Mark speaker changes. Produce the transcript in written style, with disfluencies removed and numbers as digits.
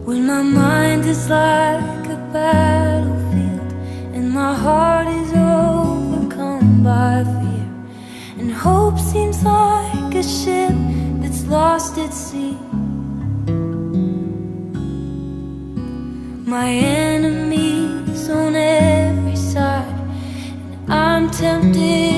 Speaker 1: When my mind is like a battlefield and my heart is overcome by fear, and hope seems like a ship that's lost at sea. My enemies on every side, and I'm tempted